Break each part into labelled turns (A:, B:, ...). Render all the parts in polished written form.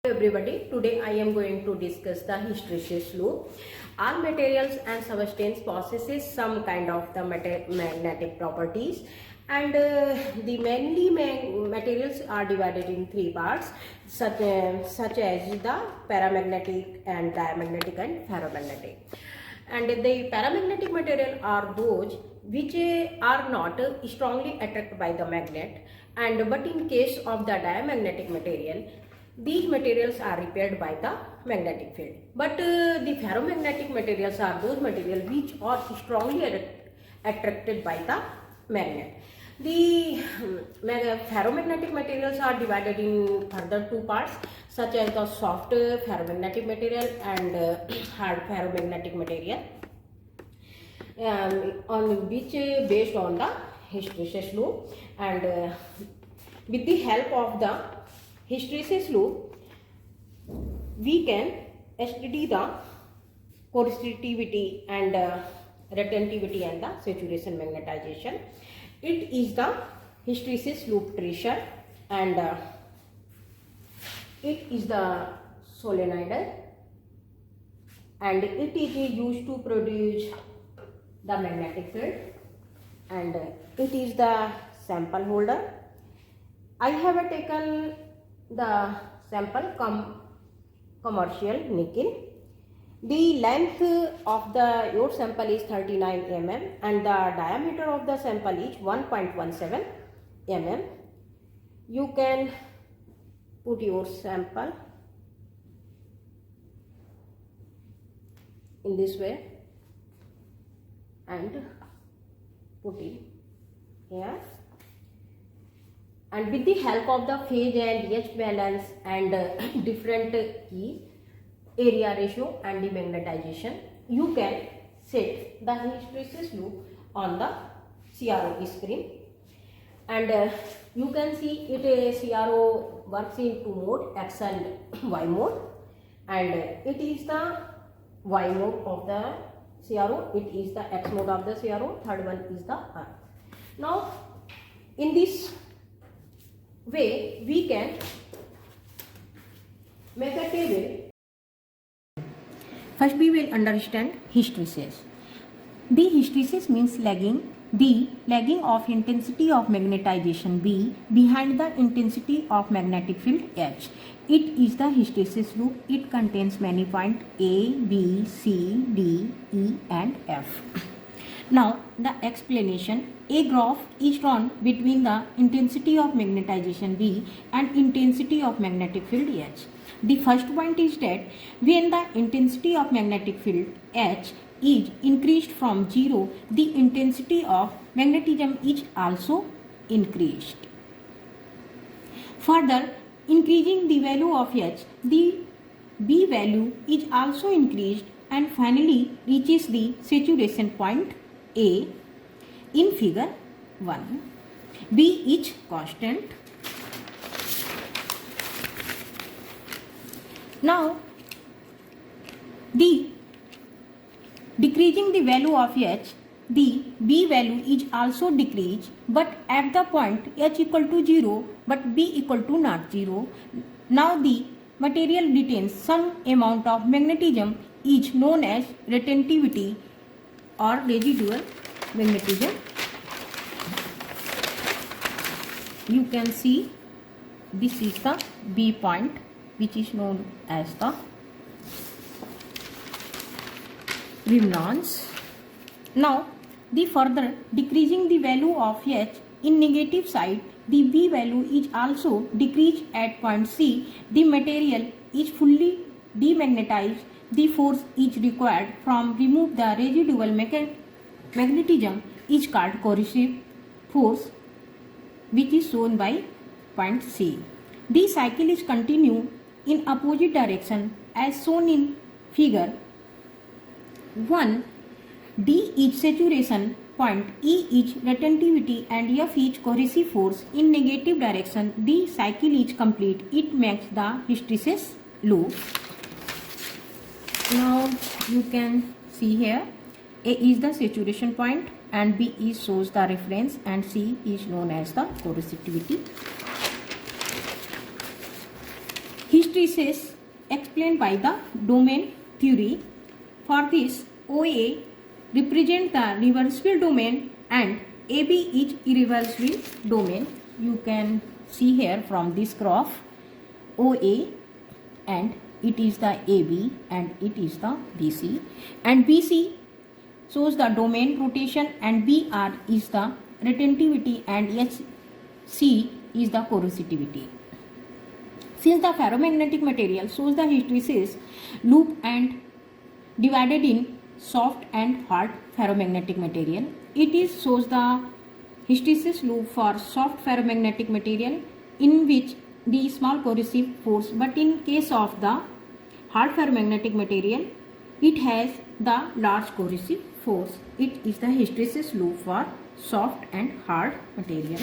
A: everybody. Today I am going to discuss the hysteresis loop. All materials and substance possesses some kind of the magnetic properties, and the mainly materials are divided in three parts, such as the paramagnetic and diamagnetic and ferromagnetic. And the paramagnetic material are those which are not strongly attracted by the magnet, and but in case of the diamagnetic material, these materials are repelled by the magnetic field. But the ferromagnetic materials are those materials which are strongly attracted by the magnet. The ferromagnetic materials are divided in further two parts, such as the soft ferromagnetic material and hard ferromagnetic material, on which based on the hysteresis loop. And with the help of the hysteresis loop, we can study the coercivity and retentivity and the saturation magnetization. It is the hysteresis loop tracer, and it is the solenoid, and it is used to produce the magnetic field, and it is the sample holder. I have taken the sample commercial nickel. The length of your sample is 39 mm and the diameter of the sample is 1.17 mm. You can put your sample in this way and put it here, and with the help of the phase and H balance and different keys, area ratio and the magnetization, you can set the hysteresis loop on the CRO screen. And you can see it CRO works in two mode, X and Y mode, and it is the Y mode of the CRO, it is the X mode of the CRO, third one is the R. Now in this way we can make a table. First we will understand hysteresis. The hysteresis means lagging. The lagging of intensity of magnetization B behind the intensity of magnetic field H. It is the hysteresis loop. It contains many points A, B, C, D, E and F. Now the explanation. A graph is drawn between the intensity of magnetization B and intensity of magnetic field H. The first point is that when the intensity of magnetic field H is increased from 0, the intensity of magnetism is also increased. Further, increasing the value of H, the B value is also increased and finally reaches the saturation point A in figure 1. B is constant. Now, the decreasing the value of H, the B value is also decreased, but at the point H equal to 0 but B equal to not 0. Now the material retains some amount of magnetism is known as retentivity or residual magnetism. You can see this is the B point, which is known as the resonance. Now the further decreasing the value of H in negative side, the B value is also decreased at point C. The material is fully demagnetized. The force is required from remove the residual magnetism is called coercive force, which is shown by point C. The cycle is continued in opposite direction as shown in figure 1. D is saturation point, E is retentivity and F is coercive force. In negative direction, the cycle is complete. It makes the hysteresis loop. Now you can see here A is the saturation point and B is shows the reference and C is known as the coercivity. hysteresis explained by the domain theory. For this, OA represent the reversible domain and AB is irreversible domain. You can see here from this graph OA, and it is the AB and it is the BC, and BC shows the domain rotation and BR is the retentivity and HC is the corrosivity. Since the ferromagnetic material shows the hysteresis loop and divided in soft and hard ferromagnetic material, it is shows the hysteresis loop for soft ferromagnetic material in which the small corrosive force, but in case of the hard ferromagnetic material it has the large corrosive force. It is the hysteresis loop for soft and hard material.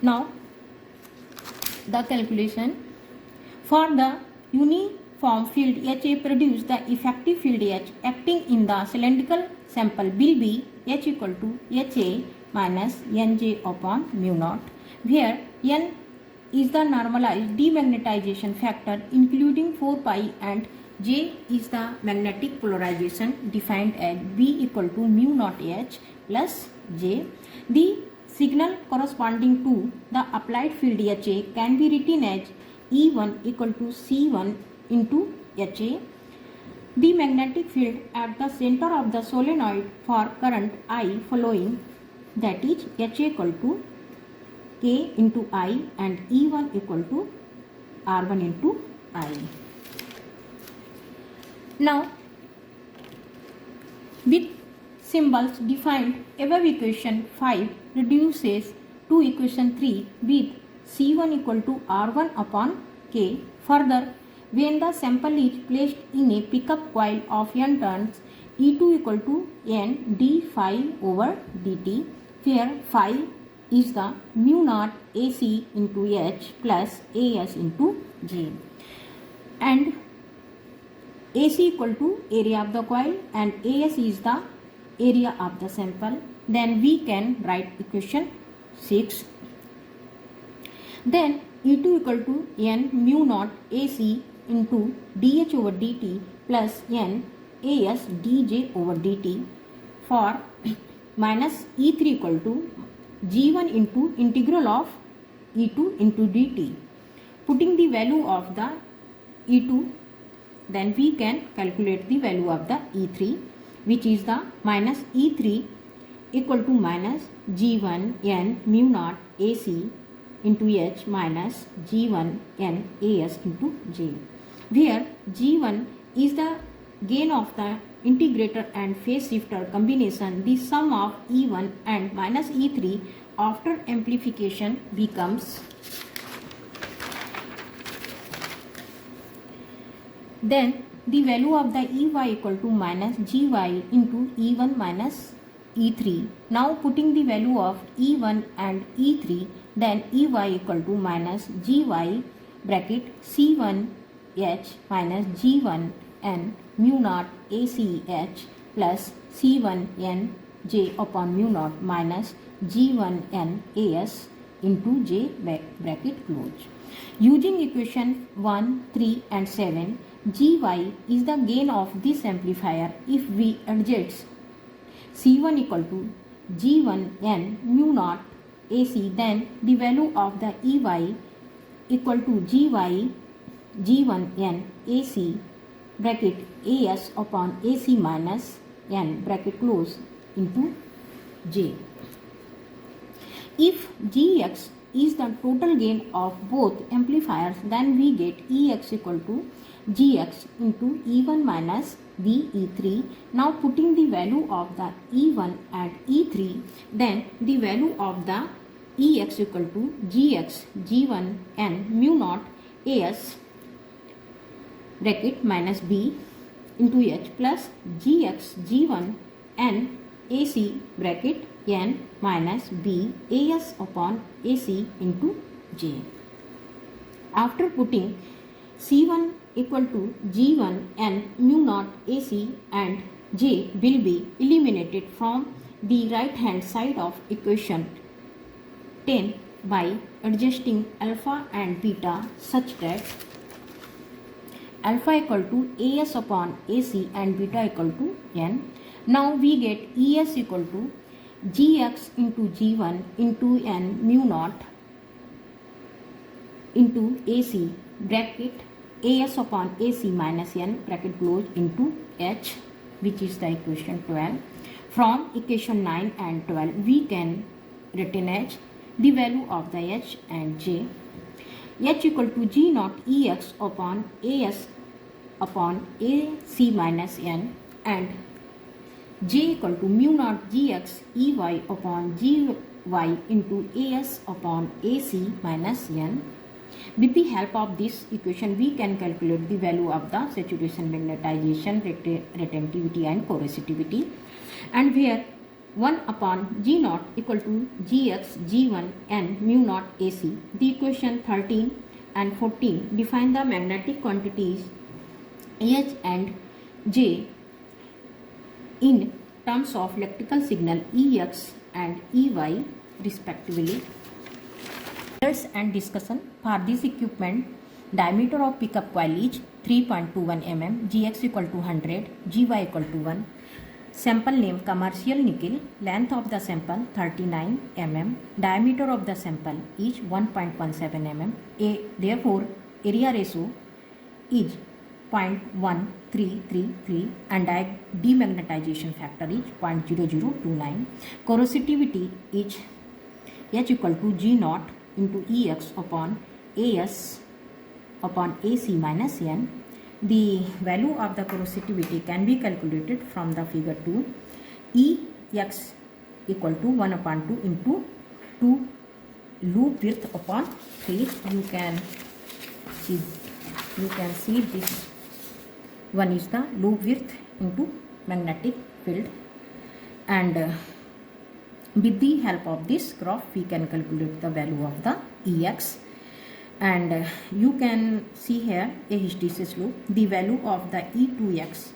A: Now the calculation for the uniform field HA produce the effective field H acting in the cylindrical sample will be H equal to HA minus NJ upon mu naught, where N is the normalized demagnetization factor including 4 pi and J is the magnetic polarization defined as B equal to mu naught H plus J. The signal corresponding to the applied field HA can be written as E1 equal to C1 into HA. The magnetic field at the center of the solenoid for current I following, that is HA equal to K into I and E1 equal to R1 into I. Now with symbols defined above equation 5 reduces to equation 3 with C1 equal to R1 upon K. Further, when the sample is placed in a pickup coil of N turns, E2 equal to N d phi over dt, where phi is the mu naught AC into H plus AS into J, and AC equal to area of the coil and AS is the area of the sample. Then we can write equation 6. Then E2 equal to N mu naught AC into dH over dt plus N AS dJ over dt for minus E3 equal to G1 into integral of E2 into dt. Putting the value of the E2, then we can calculate the value of the E3, which is the minus E3 equal to minus G1 N mu naught AC into H minus G1 N AS into J, where G1 is the gain of the integrator and phase shifter combination. The sum of E1 and minus E3 after amplification becomes, then the value of the EY equal to minus GY into E1 minus E3. Now putting the value of E1 and E3, then EY equal to minus GY bracket C1 H minus G1 N mu naught ACH plus C1 N J upon mu naught minus G1 N AS into J bracket close. Using equation 1, 3 and 7, GY is the gain of this amplifier. If we adjust C1 equal to G1 N mu naught AC, then the value of the EY equal to GY G1 N AC bracket AS upon AC minus N bracket close into J. If GX is the total gain of both amplifiers, then we get EX equal to GX into E1 minus VE3. Now putting the value of the E1 and E3, then the value of the EX equal to GX G1 N mu naught AS bracket minus B into H plus GX G1 N AC bracket N minus B AS upon AC into J. After putting C1 equal to G1 N mu naught AC and J will be eliminated from the right hand side of equation 10, by adjusting alpha and beta such that alpha equal to as upon ac and beta equal to n. Now we get es equal to gx into g1 into n mu naught into ac bracket as upon ac minus n bracket close into h, which is the equation 12. From equation 9 and 12 we can written as the value of the h and j. H equal to g naught ex upon as upon ac minus n and j equal to mu naught gx ey upon gy into as upon ac minus n. With the help of this equation, we can calculate the value of the saturation, magnetization, retentivity and corrosivity, and where 1 upon g naught equal to gx g1 n mu naught ac. The equation 13 and 14 define the magnetic quantities h and j in terms of electrical signal ex and ey respectively. And discussion. For this equipment, diameter of pickup coil is 3.21 mm, gx equal to 100, gy equal to 1. Sample name commercial nickel, length of the sample 39 mm, diameter of the sample is 1.17 mm. Therefore, area ratio is 0.1333 and demagnetization factor is 0.0029. Corrosivity is H equal to G naught into Ex upon As upon AC minus N. The value of the corrosivity can be calculated from the figure 2. Ex equal to 1 upon 2 into 2 loop width upon 3. You can see this one is the loop width into magnetic field, and with the help of this graph we can calculate the value of the Ex. And you can see here a hysteresis loop. The value of the E2x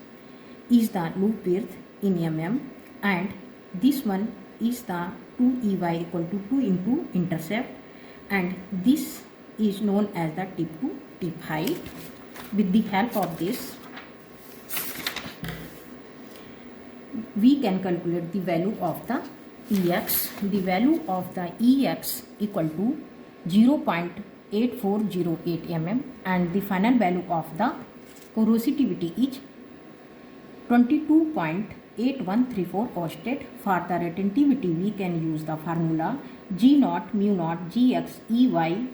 A: is the loop width in mm, and this one is the 2Ey equal to 2 into intercept, and this is known as the tip to tip height. With the help of this we can calculate the value of the Ex. The value of the Ex equal to 0.8408 mm, and the final value of the corrosivity is 22.8134 oersted. For the retentivity we can use the formula G naught mu naught Gx Ey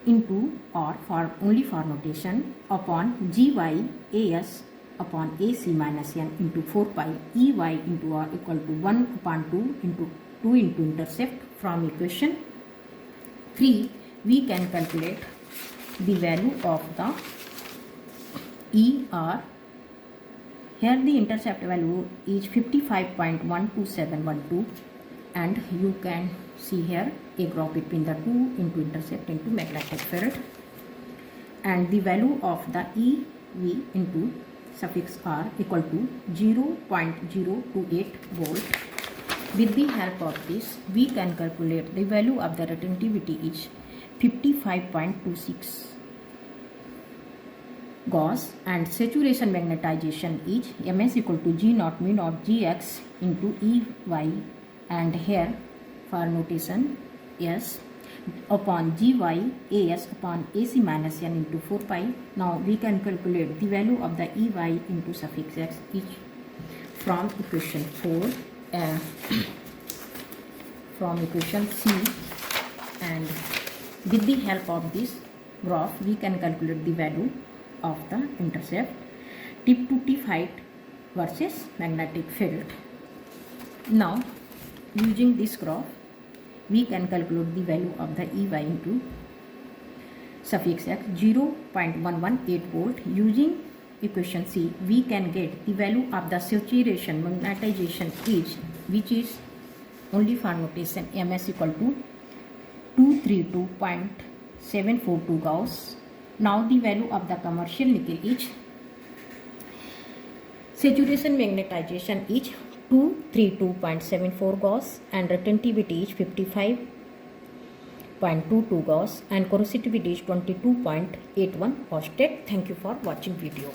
A: into, or for only for notation, upon Gy As upon AC minus n into 4 pi Ey into r equal to 1 upon 2 into 2 into intercept. From equation 3 we can calculate the value of the ER. Here the intercept value is 55.12712, and you can see here a graph between the 2 into intercept into magnetic field, and the value of the EV into suffix R equal to 0.028 volt. With the help of this we can calculate the value of the retentivity is 55.26 Gauss, and saturation magnetization is Ms equal to G naught mu naught Gx into Ey, and here for notation S upon Gy As upon AC minus n into 4 pi. Now we can calculate the value of the Ey into suffix x is from equation 4 from equation C, and with the help of this graph we can calculate the value of the intercept, tip to tip height versus magnetic field. Now using this graph we can calculate the value of the Ey into suffix x 0.118 volt. Using equation C we can get the value of the saturation magnetization is, which is only for notation Ms equal to 232.742 Gauss. Now the value of the commercial nickel is saturation magnetization is 232.74 Gauss, and retentivity is 55
B: 0.22 Gauss and corrosivity is 22.81 Oersted. Thank you for watching video.